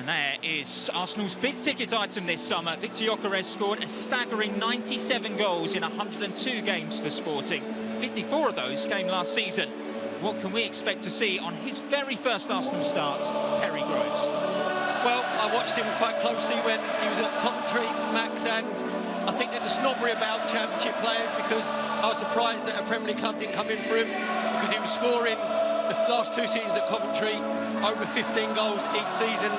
And there is Arsenal's big-ticket item this summer. Victor Gyokeres scored a staggering 97 goals in 102 games for Sporting. 54 of those came last season. What can we expect to see on his very first Arsenal start, Perry Groves? Well, I watched him quite closely when he was at Coventry, Max, and I think there's a snobbery about Championship players because I was surprised that a Premier League club didn't come in for him because he was scoring the last 2 seasons at Coventry over 15 goals each season.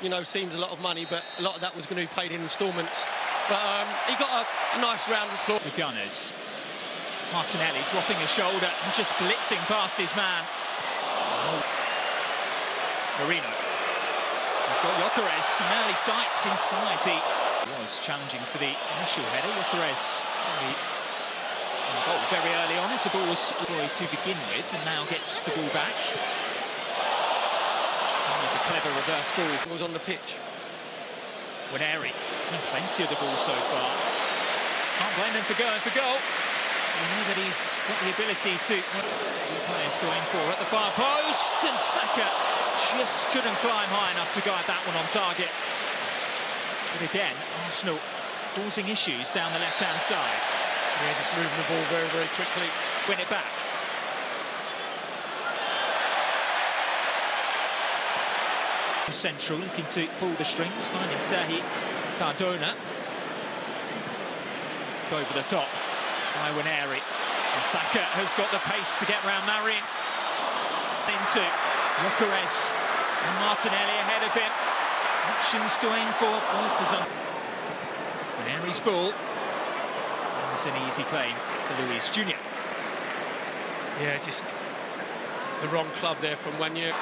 You know, seems a lot of money, but a lot of that was going to be paid in instalments. But he got a nice round of applause. The Gunners. Martinelli dropping a shoulder and just blitzing past his man. Marino. He's got Gyokeres, some early sights inside the... He was challenging for the initial header. Gyokeres very early on as the ball was deployed to begin with, and now gets the ball back. A clever reverse ball. It was on the pitch. Winneri, seen plenty of the ball so far. Can't blame him for going for goal. You know that he's got the ability to... Players to aim for at the far post, and Saka just couldn't climb high enough to guide that one on target. But again, Arsenal causing issues down the left-hand side. Yeah, just moving the ball very, very quickly. Win it back. Central, looking to pull the strings, finding Sahi Cardona. Over the top by Winneri. And Saka has got the pace to get round Marin. Into Gyokeres and Martinelli ahead of him. Options to aim for. Winneri's ball. It's an easy play for Luis Jr. Yeah, just the wrong club there from Wanya.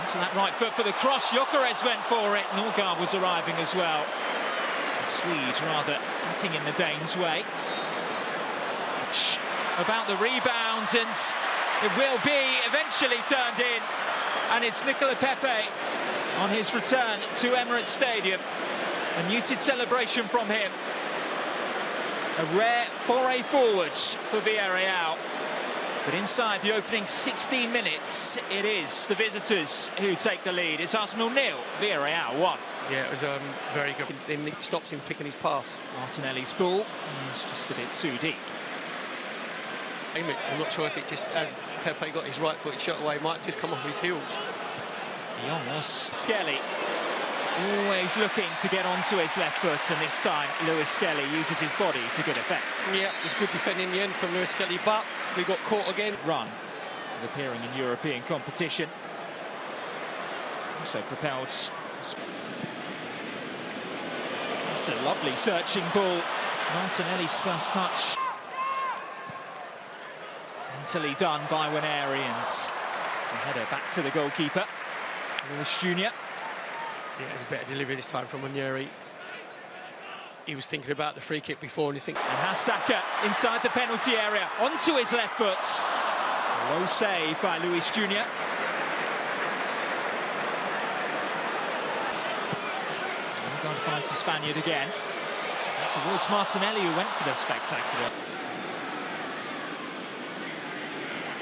Into that right foot for the cross. Gyokeres went for it. Norgard was arriving as well. The Swede rather getting in the Danes' way. About the rebound, and it will be eventually turned in. And it's Nicola Pepe on his return to Emirates Stadium. A muted celebration from him. A rare foray forwards for Villarreal. But inside the opening 16 minutes, it is the visitors who take the lead. It's Arsenal 0, Villarreal 1. Yeah, it was very good. Then it stops him picking his pass. Martinelli's ball is just a bit too deep. I'm not sure if it just, as Pepe got his right foot shot away, might just come off his heels. Skelly always looking to get onto his left foot, and this time Lewis Skelly uses his body to good effect. Yeah, it was good defending in the end from Lewis Skelly, but we got caught again. Run of appearing in European competition. Also propelled. That's a lovely searching ball. Martinelli's first touch. Dentally done by Winneri, and the header back to the goalkeeper, Lewis Jr. Yeah, it was a better delivery this time from Winneri. He was thinking about the free kick before, and you think... And has Saka inside the penalty area, onto his left foot. A low save by Luis Jr. Norgard finds the Spaniard again. Towards Martinelli, who went for the spectacular.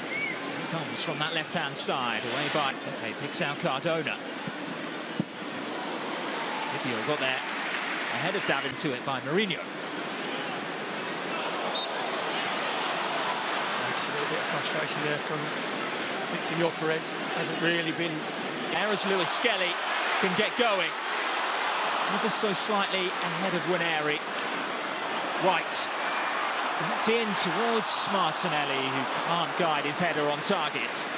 Here comes from that left-hand side, away by Pepe, picks out Cardona. Villarreal got there ahead of David to it by Mourinho. Just a little bit of frustration there from Victor Gyokeres. Hasn't really been... There as Lewis Skelly can get going. Ever so slightly ahead of Winneri. White dumped in towards Martinelli, who can't guide his header on target.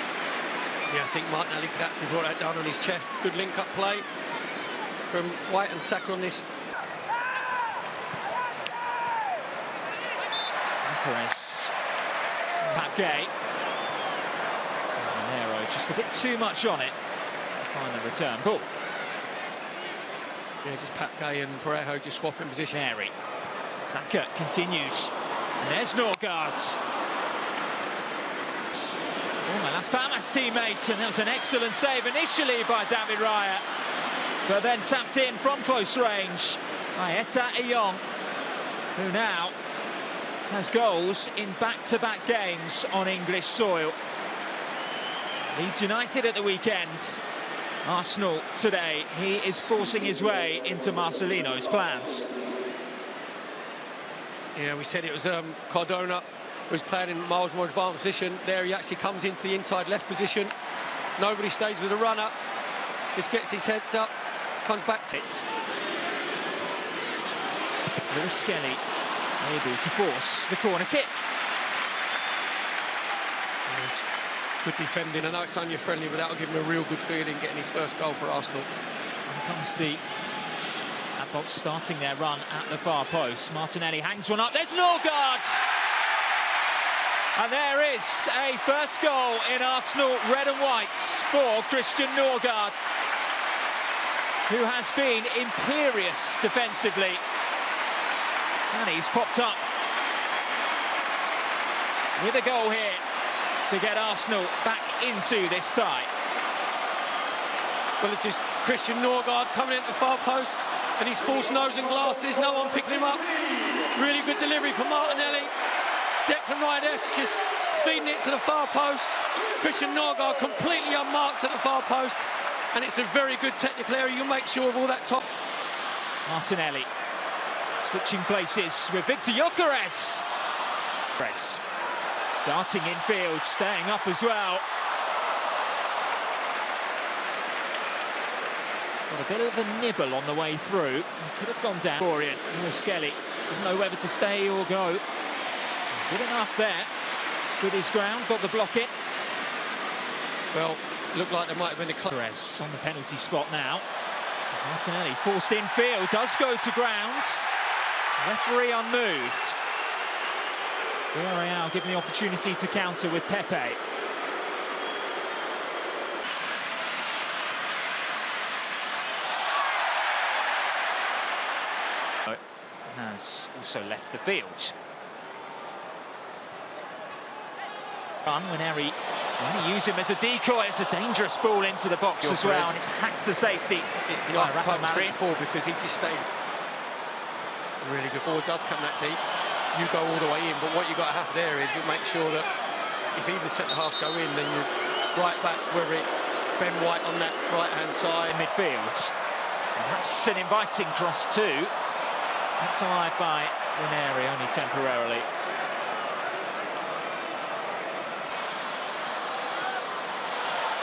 Yeah, I think Martinelli could actually brought that down on his chest. Good link-up play from White and Saka on this. Gyokeres, Pat Gay. Nero just a bit too much on it to find the return ball. Yeah, just Pat Gay and Parejo just swapping position. Mary. Saka continues. And there's Norgard. Former Las Palmas teammate, and that was an excellent save initially by David Raya. But then tapped in from close range by Eta Eyong, who now has goals in back-to-back games on English soil. Leeds United at the weekend Arsenal today, he is forcing his way into Marcelino's plans. Yeah, we said it was Cardona who's playing in miles more advanced position. There he actually comes into the inside left position. Nobody stays with the runner. Just gets his head up, comes back to it. Lewis Skelly able to force the corner kick. Good defending. I know it's only friendly, but that'll give him a real good feeling getting his first goal for Arsenal. Here comes the box starting their run at the far post. Martinelli hangs one up. There's Norgard! And there is a first goal in Arsenal red and whites for Christian Norgard, who has been imperious defensively. And he's popped up with a goal here to get Arsenal back into this tie. Well, it's just Christian Norgard coming into the far post, and he's false nose and glasses. No one picking him up. Really good delivery from Martinelli. Declan Rice just feeding it to the far post. Christian Norgard completely unmarked at the far post, and it's a very good technical area. You'll make sure of all that top. Martinelli switching places with Victor Gyokeres. Darting infield, staying up as well. Got a bit of a nibble on the way through. He could have gone down. Lewis Skelly doesn't know whether to stay or go. Did enough there. Stood his ground, got the block in. Well, looked like there might have been a Perez on the penalty spot now. Martinelli forced infield, does go to grounds. Referee unmoved. Villarreal given the opportunity to counter with Pepe. Has also left the field. When Harry use him as a decoy, it's a dangerous ball into the box as well, and it's hacked to safety. It's the archetype of centre forward because he just stayed. Really good ball, does come that deep. You go all the way in, but what you've got to have there is you make sure that if either centre halves go in, then you're right back, whether it's Ben White on that right-hand side. In midfield. And that's an inviting cross too. That's alive by Ranieri, only temporarily.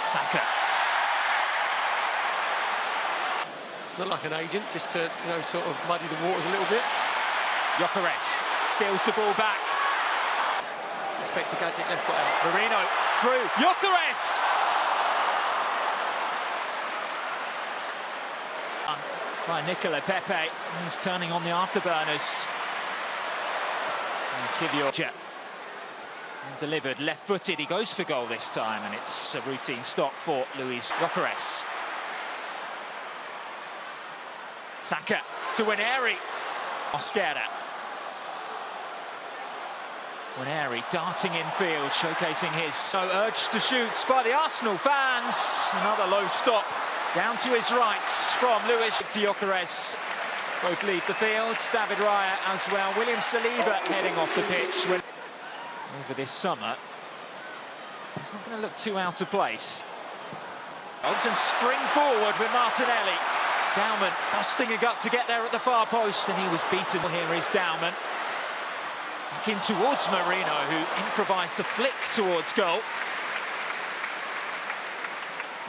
Saka. It's not like an agent, just to, you know, sort of muddy the waters a little bit. Gyokeres steals the ball back. Inspector Gadget left foot out. Marino through. Gyokeres! By Nicola Pepe, who's turning on the afterburners. Kivioja. And delivered, left-footed, he goes for goal this time, and it's a routine stop for Luis Gyokeres. Saka to Ranieri. Mosquera. Ranieri darting infield, showcasing his urged to shoot by the Arsenal fans. Another low stop down to his right from Luis Gyokeres. Both leave the field, David Raya as well. William Saliba heading off the pitch over this summer. He's not going to look too out of place. And spring forward with Martinelli. Dowman busting a gut to get there at the far post, and he was beaten. Here is Dowman. Back in towards Marino, who improvised a flick towards goal.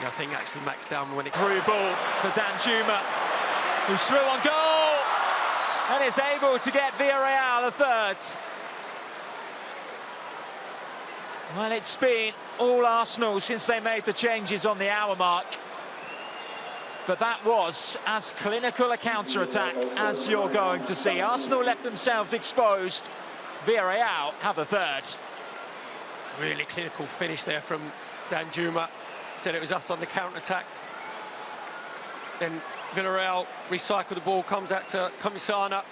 Yeah, I think actually Max Dowman when it through ball for Danjuma, who's through on goal and is able to get Villarreal a third. Well, it's been all Arsenal since they made the changes on the hour mark. But that was as clinical a counter-attack as you're going to see. Arsenal left themselves exposed. Villarreal have a third. Really clinical finish there from Danjuma. Said it was us on the counter-attack. Then Villarreal recycle the ball, comes out to Comisana.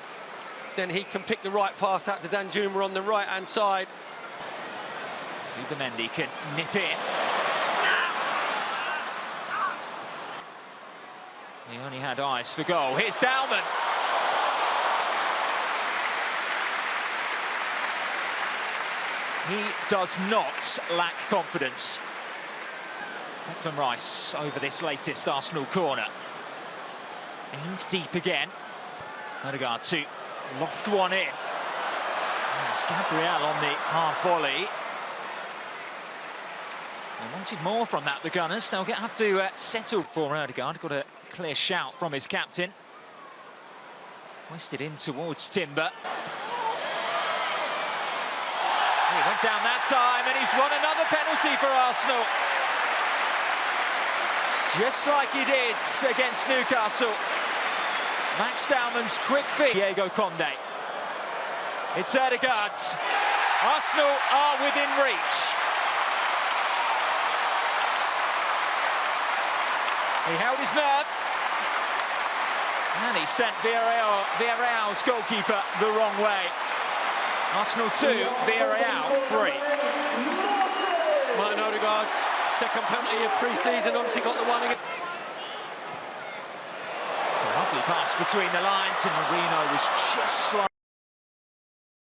Then he can pick the right pass out to Danjuma on the right-hand side. Zubimendi can nip in. He only had eyes for goal. Here's Dowman. He does not lack confidence. Declan Rice over this latest Arsenal corner. Aimed deep again. Odegaard to loft one in. There's Gabriel on the half volley. They wanted more from that, the Gunners. They'll have to settle for Odegaard. Got a clear shout from his captain. Hoisted in towards Timber. He went down that time, and he's won another penalty for Arsenal. Just like he did against Newcastle. Max Dowman's quick feet. Diego Conde. It's Odegaard's. Arsenal are within reach. He held his nerve. And he sent Villarreal's goalkeeper the wrong way. Arsenal 2, Villarreal 3. Martin Odegaard's second penalty of pre-season, obviously got the one again. It's a lovely pass between the lines, and Marino was just slightly